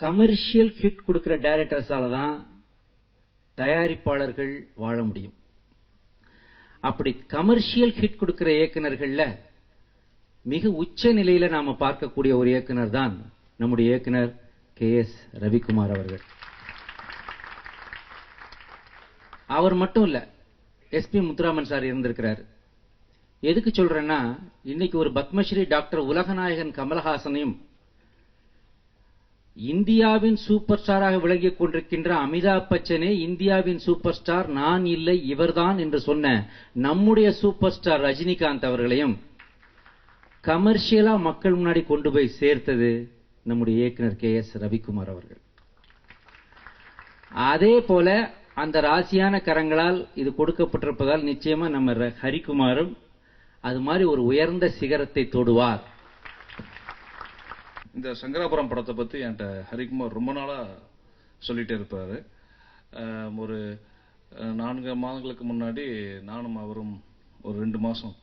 Commercial hit கொடுக்கிற டைரக்டர்ஸால தான் தயாரிப்பாளர்கள் வாழ முடியும். அப்படி கமர்ஷியல் ஹிட் கொடுக்கிற இயக்குனர்கள்ல மிக உச்ச நிலையில நாம பார்க்கக்கூடிய ஒரு இயக்குனர் தான் நம்முடைய இயக்குனர் கே.எஸ். ரவிக்குமார் அவர்கள். அவர் மட்டும் இல்ல, எஸ்.பி. முத்துராமன் சார் இருந்திருக்கிறார். எதுக்கு சொல்றேன்னா, இன்னைக்கு ஒரு பத்மஸ்ரீ டாக்டர் உலகநாயகன் கமலஹாசனையும் இந்தியாவின் சூப்பர் ஸ்டாராக விளங்கிக் கொண்டிருக்கின்ற அமிதாப் பச்சனே இந்தியாவின் சூப்பர் ஸ்டார் நான் இல்லை இவர்தான் என்று சொன்ன நம்முடைய சூப்பர் ஸ்டார் ரஜினிகாந்த் அவர்களையும் கமர்ஷியலா மக்கள் முன்னாடி கொண்டு போய் சேர்த்தது நம்முடைய இயக்குனர் கே.எஸ். ரவிக்குமார் அவர்கள். அதே போல அந்த ராசியான கரங்களால் இது கொடுக்கப்பட்டிருப்பதால் நிச்சயமா நம்ம ஹரிக்குமாரும் அது மாதிரி ஒரு உயர்ந்த சிகரத்தை தொடுவார். இந்த சங்கராபுரம் படத்தை பத்தி என்கிட்ட ஹரிக்குமார் ரொம்ப நாளா சொல்லிட்டே இருப்பாரு. ஒரு 4 மாதங்களுக்கு முன்னாடி நானும் அவரும் ஒரு 2 மாசம்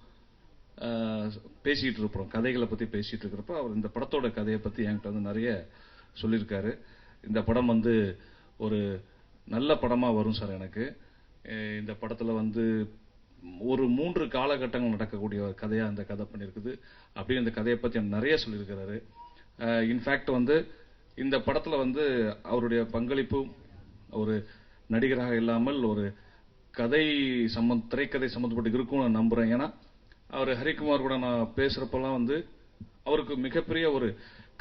பேசிட்டு இருப்போம், கதைகளை பத்தி பேசிட்டு இருக்கிறப்ப அவர் இந்த படத்தோட கதையை பத்தி என்கிட்ட வந்து நிறைய சொல்லியிருக்காரு. இந்த படம் வந்து ஒரு நல்ல படமா வரும் சார். எனக்கு இந்த படத்துல வந்து ஒரு 3 காலகட்டங்கள் நடக்கக்கூடிய கதையா அந்த கதை பண்ணிருக்குது அப்படின்னு இந்த கதையை பத்தி நிறைய சொல்லியிருக்கிறாரு. இன்ஃபேக்ட் வந்து இந்த படத்துல வந்து அவருடைய பங்களிப்பு ஒரு நடிகராக இல்லாமல் ஒரு திரைக்கதை சம்பந்தப்பட்டு இருக்கும்னு நான் நம்புறேன். ஏன்னா அவர் ஹரிக்குமார் கூட நான் பேசுறப்பெல்லாம் வந்து அவருக்கு மிகப்பெரிய ஒரு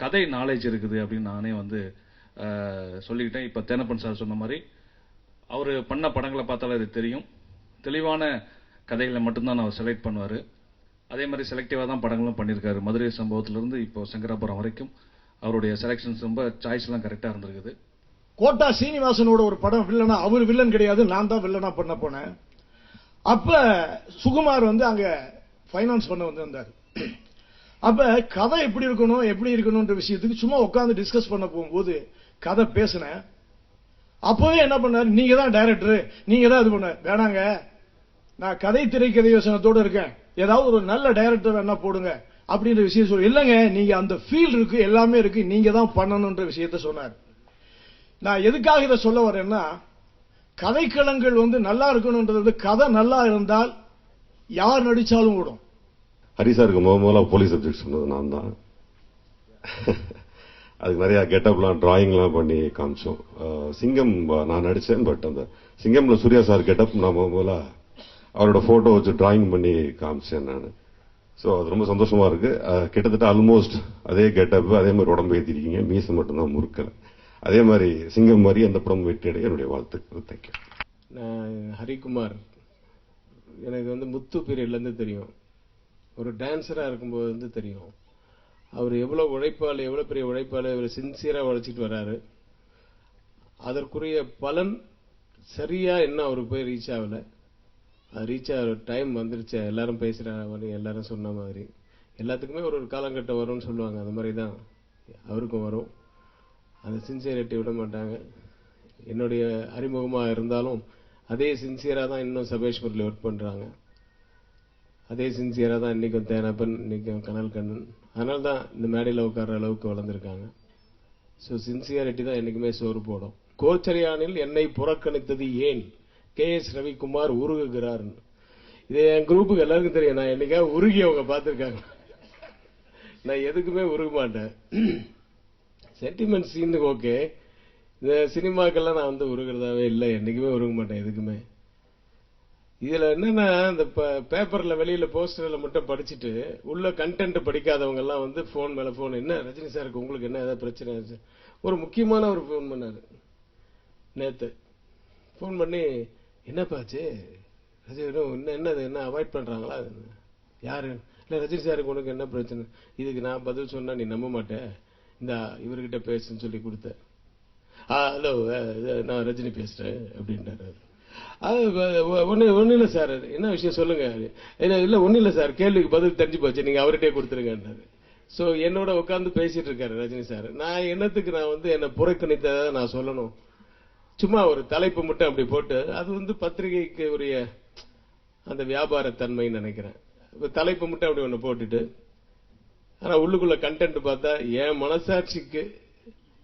கதை நாலேஜ் இருக்குது அப்படின்னு நானே வந்து சொல்லிக்கிட்டேன். இப்ப தேனப்பன் சார் சொன்ன மாதிரி அவரு பண்ண படங்களை பார்த்தாலும் இது தெரியும். தெளிவான கதைகளை மட்டும்தான் அவர் செலக்ட் பண்ணுவாரு. அதே மாதிரி செலக்டிவா தான் படங்களும் பண்ணியிருக்காரு. மதுரை சம்பவத்திலிருந்து இப்போ சங்கராபுரம் வரைக்கும் அவருடைய செலக்ஷன்ஸ் ரொம்ப சாய்ஸ் எல்லாம் கரெக்டா இருந்திருக்குது. கோட்டா சீனிவாசனோட ஒரு படம் வில்லனா, அவர் வில்லன் கிடையாது, நான் தான் வில்லனா பண்ண போனேன். அப்ப சுகுமார் வந்து அங்க பைனான்ஸ் பண்ண வந்திருந்தாரு. அப்ப கதை எப்படி இருக்கணும்ன்ற விஷயத்துக்கு சும்மா உட்காந்து டிஸ்கஸ் பண்ண போகும்போது கதை பேசினேன். அப்பவே என்ன பண்ணாரு, நீங்க தான் டைரக்டர், நீங்க தான் இது பண்ண வேணாங்க, நான் கதை திரைக்கதை யோசனத்தோட இருக்கேன், ஏதாவது ஒரு நல்ல டைரக்டர் வேணா போடுங்க அப்படின்ற விஷயம் சொல்லி, இல்லங்க நீங்க அந்த ஃபீல் இருக்கு, எல்லாமே இருக்கு, நீங்க தான் பண்ணணும்ன்ற விஷயத்த சொன்னார். நான் எதுக்காக இதை சொல்ல வரேன்னா, கதைக்களங்கள் வந்து நல்லா இருக்கணும்ன்றது, கதை நல்லா இருந்தால் யார் நடிச்சாலும் ஓடும். ஹரிசாருக்கு முதல்ல போலீஸ் சப்ஜெக்ட் சொன்னது நான் தான். அதுக்கு நிறைய கெட்டப்லாம் டிராயிங்லாம் பண்ணி காமிச்சோம். சிங்கம் நான் நடிச்சேன். பட் அந்த சிங்கம்ல சூர்யா சார் கெட்டப் நான் முதல்ல அவரோட போட்டோ வச்சு டிராயிங் பண்ணி காமிச்சேன் நான். ஸோ அது ரொம்ப சந்தோஷமா இருக்கு. கிட்டத்தட்ட ஆல்மோஸ்ட் அதே கெட்டப், அதே மாதிரி உடம்பு ஏற்றிருக்கீங்க, மீசை மட்டும்தான் முறுக்கலை. அதே மாதிரி சிங்கம் மாதிரி அந்த படம் வெற்றியடைய என்னுடைய வாழ்த்துக்கள். தேங்க்யூ. நான் ஹரிக்குமார் எனக்கு வந்து முத்து பீரியட்லேருந்து தெரியும். ஒரு டான்ஸராக இருக்கும்போது வந்து தெரியும். அவர் எவ்வளோ பெரிய உழைப்பாளி, அவர் சின்சியராக உழைச்சிட்டு வர்றாரு. அதற்குரிய பலன் சரியா இன்னும் அவருக்கு போய் ரீச் ஆகல. அது ரீச் ஆகிற டைம் வந்துருச்சு. எல்லாரும் பேசுகிற மாதிரி, எல்லாரும் சொன்ன மாதிரி எல்லாத்துக்குமே ஒரு காலகட்டம் வரும்னு சொல்லுவாங்க. அந்த மாதிரி தான் அவருக்கும் வரும். அந்த சின்சியரிட்டி விட மாட்டாங்க. என்னுடைய அறிமுகமாக இருந்தாலும் அதே சின்சியராக தான் இன்னும் சபேஷ்பூரில் ஒர்க் பண்ணுறாங்க. அதே சின்சியராக தான் இன்னைக்கும் தேனப்பன், இன்னைக்கும் கனல் கண்ணன். அதனால தான் இந்த மேடையில் உட்கார்ற அளவுக்கு வளர்ந்துருக்காங்க. ஸோ சின்சியாரிட்டி தான் என்னைக்குமே சோறு போடும். கோச்சரியானில் என்னை புறக்கணித்தது ஏன், கே.எஸ். ரவிக்குமார் உருகுகிறார். இது என் குரூப்புக்கு எல்லாருக்கும் தெரியும். நான் என்னைக்கா உருகி அவங்க பார்த்துருக்காங்க. நான் எதுக்குமே உருக மாட்டேன். சென்டிமெண்ட் சீனுக்கு ஓகே. இந்த சினிமாக்கெல்லாம் நான் வந்து உருகிறதாவே இல்லை, என்னைக்குமே உருக மாட்டேன் எதுக்குமே. இதுல என்னன்னா, இந்த பேப்பர்ல வெளியில போஸ்டர்ல மட்டும் படிச்சுட்டு உள்ள கண்டென்ட் படிக்காதவங்க எல்லாம் வந்து போன் மேல போன், என்ன ரஜினி சாருக்கு உங்களுக்கு என்ன ஏதாவது பிரச்சனை? ஒரு முக்கியமான ஒரு போன் பண்ணாரு நேத்து. போன் பண்ணி, என்னப்பாச்சு ரஜினி, என்ன அவாய்ட் பண்றாங்களா? யாரு? இல்ல ரஜினி சாருக்கு உனக்கு என்ன பிரச்சனை? இதுக்கு நான் பதில் சொன்னா நீ நம்ப மாட்டேன், இந்த இவர்கிட்ட பேசுன்னு சொல்லி கொடுத்த. ஹலோ, நான் ரஜினி பேசுறேன் அப்படின்றாரு. ஒன்னும் இல்ல சார், என்ன விஷயம் சொல்லுங்க. இல்ல ஒன்னும் இல்ல சார், கேள்விக்கு பதில் தெரிஞ்சு போச்சு, நீங்க அவர்கிட்டே கொடுத்துருங்கன்றாரு. சோ என்னோட உட்கார்ந்து பேசிட்டு இருக்காரு ரஜினி சார். நான் என்னத்துக்கு நான் வந்து என்ன புறக்கணித்ததை நான் சொல்லணும்? சும்மா ஒரு தலைப்பு மட்டும் அப்படி போட்டு, அது வந்து பத்திரிகைக்கு உரிய அந்த வியாபார தன்மைன்னு நினைக்கிறேன். தலைப்பு மட்டும் அப்படி ஒண்ணு போட்டுட்டு, ஆனா உள்ளுக்குள்ள கண்டென்ட் பார்த்தா என் மனசாட்சிக்கு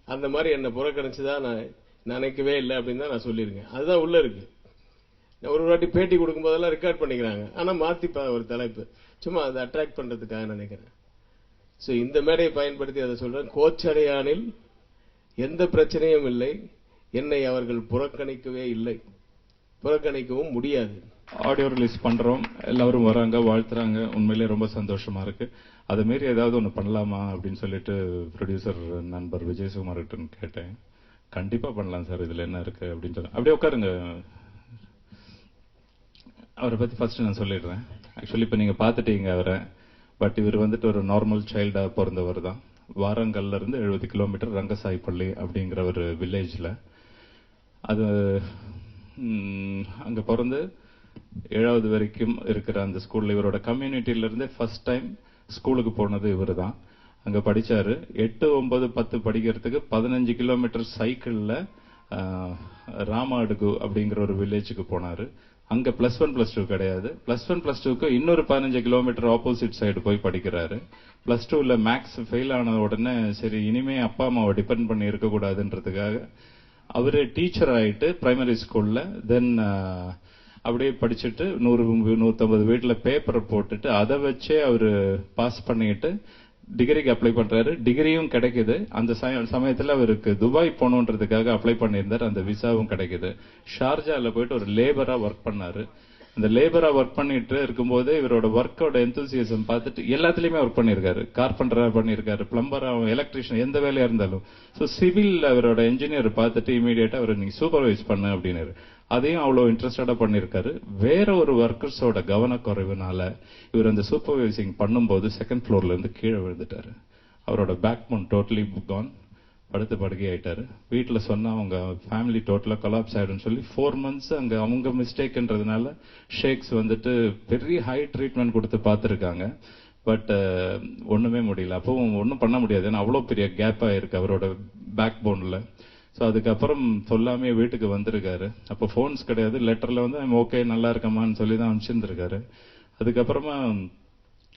அந்த மாதிரி என்னை புறக்கணிச்சுதான் நான் நினைக்கவே இல்லை அப்படின்னு தான் நான் சொல்லியிருக்கேன். அதுதான் உள்ள இருக்கு. ஒரு வாட்டி பேட்டி கொடுக்கும் போதெல்லாம் ரெக்கார்ட் பண்ணிக்கிறாங்க, ஆனா மாத்தி ஒரு தலைப்பு சும்மா அதை அட்ராக்ட் பண்றதுக்காக நினைக்கிறேன். சோ இந்த மேடையை பயன்படுத்தி அதை சொல்றேன். கோச்சடையானில் எந்த பிரச்சனையும் இல்லை, என்னை அவர்கள் புறக்கணிக்கவே இல்லை, புறக்கணிக்கவும் முடியாது. ஆடியோ ரிலீஸ் பண்றோம், எல்லாரும் வராங்க, வாழ்த்துறாங்க, உண்மையிலேயே ரொம்ப சந்தோஷமா இருக்கு. அதை மாரி ஏதாவது ஒன்று பண்ணலாமா அப்படின்னு சொல்லிட்டு ப்ரொடியூசர் நண்பர் விஜயகுமார் கிட்ட கேட்டேன். கண்டிப்பா பண்ணலாம் சார், இதுல என்ன இருக்கு அப்படின்னு சொன்னேன். அப்படியே உட்காருங்க, அவரை பத்தி ஃபர்ஸ்ட் நான் சொல்லிடுறேன். ஆக்சுவலி இப்ப நீங்க பாத்துட்டீங்க அவரை, பட் இவர் வந்துட்டு ஒரு நார்மல் சைல்டா பிறந்தவர் தான். வாரங்கல்ல இருந்து 70 கிலோமீட்டர் ரங்கசாய்ப்பள்ளி அப்படிங்கிற ஒரு வில்லேஜ்ல, அது அங்க பிறந்து 7வது வரைக்கும் இருக்கிற அந்த ஸ்கூல்ல இவரோட கம்யூனிட்டியில இருந்தே ஃபர்ஸ்ட் டைம் ஸ்கூலுக்கு போனது இவர் தான். அங்க படிச்சாரு. 8, 9, 10 படிக்கிறதுக்கு 15 கிலோமீட்டர் சைக்கிள்ல ராமாடுகு அப்படிங்கிற ஒரு வில்லேஜுக்கு போனாரு. அங்க +1 +2 கிடையாது. +1 +2க்கு இன்னொரு 15 கிலோமீட்டர் ஆப்போசிட் சைடு போய் படிக்கிறாரு. +2ல மேக்ஸ் ஃபெயில் ஆன உடனே சரி இனிமே அப்பா அம்மாவை டிபெண்ட் பண்ணி இருக்க கூடாதுன்றதுக்காக அவரு டீச்சர் ஆயிட்டு பிரைமரி ஸ்கூல்ல தென் அப்படியே படிச்சுட்டு 100-150 வீட்டுல பேப்பரை போட்டுட்டு அதை வச்சே அவரு பாஸ் பண்ணிட்டு டிகிரிக்கு அப்ளை பண்றாரு. டிகிரியும் கிடைக்குது. அந்த சமயத்துல அவருக்கு துபாய் போகணுன்றதுக்காக அப்ளை பண்ணியிருந்தார். அந்த விசாவும் கிடைக்குது. ஷார்ஜால போயிட்டு ஒரு லேபரா ஒர்க் பண்ணாரு. இந்த லேபரா ஒர்க் பண்ணிட்டு இருக்கும்போது இவரோட ஒர்க்கோட எந்தூசியசம் பார்த்துட்டு எல்லாத்துலயுமே ஒர்க் பண்ணிருக்காரு. கார்பெண்டரா பண்ணிருக்காரு, பிளம்பரா, எலக்ட்ரீஷியன், எந்த வேலையா இருந்தாலும். சோ சிவில் அவரோட என்ஜினியர் பார்த்துட்டு இமீடியட்டா அவர் நீங்க சூப்பர்வைஸ் பண்ணு அப்படின்னாரு. அதையும் அவ்வளவு இன்ட்ரெஸ்டடா பண்ணிருக்காரு. வேற ஒரு ஒர்க்கர்ஸோட கவனக்குறைவுனால இவர் அந்த சூப்பர்வைசிங் பண்ணும்போது 2nd ஃப்ளோர்ல இருந்து கீழே விழுந்துட்டாரு. அவரோட பேக் போன் டோட்டலி கான், படுத்து படுக்கை ஆயிட்டாரு. வீட்டுல சொன்னா அவங்க ஃபேமிலி டோட்டலா கொலாப்ஸ் ஆயிடும் சொல்லி 4 months அங்க அவங்க மிஸ்டேக்ன்றதுனால ஷேக்ஸ் வந்துட்டு பெரிய ஹை ட்ரீட்மெண்ட் கொடுத்து பார்த்திருக்காங்க. பட் ஒண்ணுமே முடியல. அப்பவும் ஒன்னும் பண்ண முடியாது, ஏன்னா அவ்வளவு பெரிய கேப் ஆயிருக்கு அவரோட பேக் போன்ல. சோ அதுக்கப்புறம் சொல்லாமே வீட்டுக்கு வந்திருக்காரு. அப்போ போன்ஸ் கிடையாது, லெட்டர்ல வந்து ஓகே நல்லா இருக்கமான்னு சொல்லி தான் அனுப்பிச்சிருந்திருக்காரு. அதுக்கப்புறமா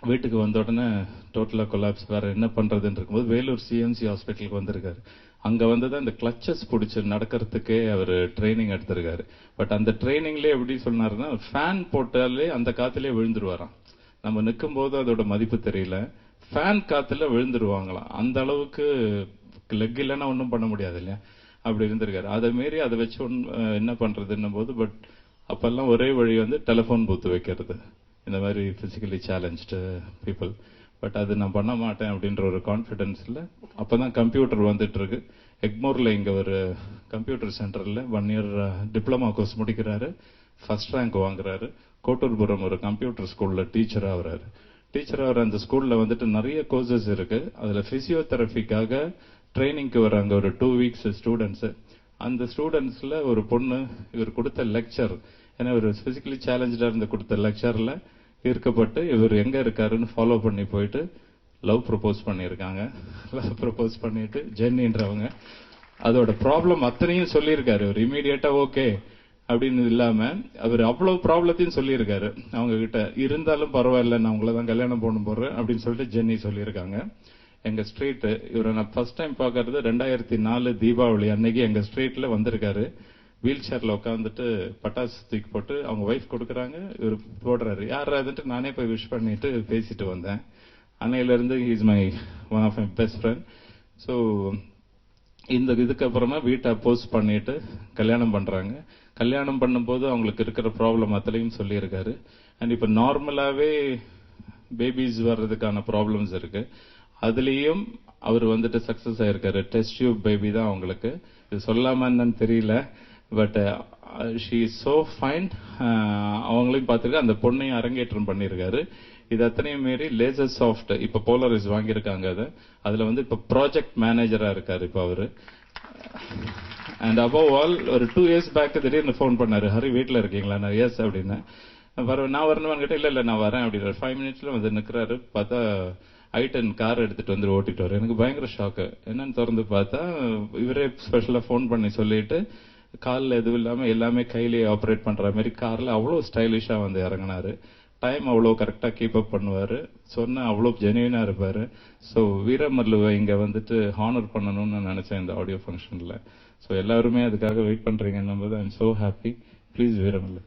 வீட்டுக்கு வந்த உடனே டோட்டலா கொலாப்ஸ், வேற என்ன பண்றதுன்னு இருக்கும்போது வேலூர் சிஎம்சி ஹாஸ்பிட்டலுக்கு வந்திருக்காரு. அங்க வந்துதான் இந்த கிளச்சஸ் பிடிச்சு நடக்கிறதுக்கே அவர் ட்ரைனிங் எடுத்திருக்காரு. பட் அந்த ட்ரைனிங்லேயே எப்படி சொன்னாருன்னா, ஃபேன் போட்டாலே அந்த காத்துலயே விழுந்துருவாராம். நம்ம நிற்கும் போது அதோட மதிப்பு தெரியல, ஃபேன் காத்துல விழுந்துருவாங்களாம். அந்த அளவுக்கு லெக் இல்லைன்னா ஒன்றும் பண்ண முடியாது இல்லையா, அப்படி இருந்திருக்காரு. அதை மீறி அதை வச்சு என்ன பண்றதுன்னும் போது பட் அப்பெல்லாம் ஒரே வழி வந்து டெலிபோன் பூத்து வைக்கிறது, இந்த மாதிரி பிசிக்கலி சேலஞ்ச்டு பீப்புள். பட் அது நான் பண்ண மாட்டேன் அப்படின்ற ஒரு கான்பிடன்ஸ்ல அப்பதான் கம்ப்யூட்டர் வந்துட்டு இருக்கு. எக்மோர்ல இங்க ஒரு கம்ப்யூட்டர் சென்டர்ல 1 year டிப்ளமா கோர்ஸ் முடிக்கிறாரு, ஃபர்ஸ்ட் ரேங்க் வாங்குறாரு. கோட்டூர்புரம் ஒரு கம்ப்யூட்டர் ஸ்கூல்ல டீச்சர் ஆகுறாரு. டீச்சர் ஆகிற அந்த ஸ்கூல்ல வந்துட்டு நிறைய கோர்சஸ் இருக்கு. அதுல பிசியோதெரபிக்காக ட்ரைனிங்க்கு வராங்க ஒரு 2 weeks ஸ்டூடெண்ட்ஸ். அந்த ஸ்டூடெண்ட்ஸ்ல ஒரு பொண்ணு இவர் கொடுத்த லெக்சர், ஏன்னா ஒரு பிசிக்கலி சேலஞ்சா இருந்து கொடுத்த லெக்சர்ல ஈர்க்கப்பட்டு இவர் எங்க இருக்காருன்னு ஃபாலோ பண்ணி போயிட்டு லவ் ப்ரப்போஸ் பண்ணியிருக்காங்க. லவ் ப்ரப்போஸ் பண்ணிட்டு ஜென்னின்றவங்க அதோட ப்ராப்ளம் அத்தனையும் சொல்லியிருக்காரு. ஒரு இமீடியட்டா ஓகே அப்படின்னு இல்லாம அவர் அவ்வளவு ப்ராப்ளத்தையும் சொல்லியிருக்காரு அவங்க கிட்ட. இருந்தாலும் பரவாயில்ல, நான் உங்களதான் கல்யாணம் பண்ண போறேன் அப்படின்னு சொல்லிட்டு ஜென்னி சொல்லியிருக்காங்க. எங்க ஸ்ட்ரீட் இவரை நான் ஃபர்ஸ்ட் டைம் பாக்குறது 2004 தீபாவளி அன்னைக்கு எங்க ஸ்ட்ரீட்ல வந்திருக்காரு. வீல் சேர்ல உட்காந்துட்டு பட்டாசு தூக்கி போட்டு அவங்க ஒய்ஃப் கொடுக்குறாங்க, இவர் போடுறாரு. யாராதுன்ட்டு நானே போய் விஷ் பண்ணிட்டு பேசிட்டு வந்தேன். அன்னையில இருந்து is my one of my best friend. So இந்த இதுக்கு அப்புறமா வீட்டை அப்போஸ் பண்ணிட்டு கல்யாணம் பண்றாங்க. கல்யாணம் பண்ணும்போது அவங்களுக்கு இருக்கிற ப்ராப்ளம் அத்தனையும் சொல்லியிருக்காரு. அண்ட் இப்ப நார்மலாவே பேபிஸ் வர்றதுக்கான ப்ராப்ளம்ஸ் இருக்கு, அதுலயும் அவர் வந்துட்டு சக்சஸ் ஆயிருக்காரு. டெஸ்ட் டியூப் பேபி தான் அவங்களுக்கு. இது சொல்லாம என்னன்னு தெரியல, but she is so fine. அவங்களையும் பார்த்துருக்க, அந்த பொண்ணையும் அரங்கேற்றம் பண்ணியிருக்காரு. இது அத்தனையும் மீறி லேசர் சாஃப்ட் இப்ப போலரைஸ் வாங்கியிருக்காங்க. அதுல வந்து இப்ப ப்ராஜெக்ட் மேனேஜரா இருக்காரு இப்ப அவரு. அண்ட் அபவ் ஆல் ஒரு 2 years பேக் திடீர்னு போன் பண்ணாரு, ஹரி வீட்டுல இருக்கீங்களா? நான் எஸ் அப்படின்னு. நான் வரணும்னு கேட்டேன். இல்ல நான் வரேன் அப்படின்னு 5 minutesல வந்து நிக்கிறாரு. பார்த்தா i10 கார் எடுத்துட்டு வந்து ஓட்டிட்டு வர. எனக்கு பயங்கர ஷாக்கு. என்னன்னு திறந்து பார்த்தா இவரே ஸ்பெஷலா போன் பண்ணி சொல்லிட்டு காலில் எதுவும் இல்லாம எல்லாமே கையிலேயே ஆப்ரேட் பண்ற மாதிரி கார்ல அவ்வளவு ஸ்டைலிஷா வந்து இறங்கினாரு. டைம் அவ்வளோ கரெக்டாக கீப் அப் பண்ணுவார், சொன்ன அவ்வளோ ஜெனுவினாக இருப்பார். ஸோ வீரமல்லுவை இங்கே வந்துட்டு ஹானர் பண்ணணும்னு நான் நினச்சேன் இந்த ஆடியோ ஃபங்க்ஷனில். ஸோ எல்லாருமே அதுக்காக வெயிட் பண்ணுறீங்கன்னும் போது I am so happy. Please Veeramallu.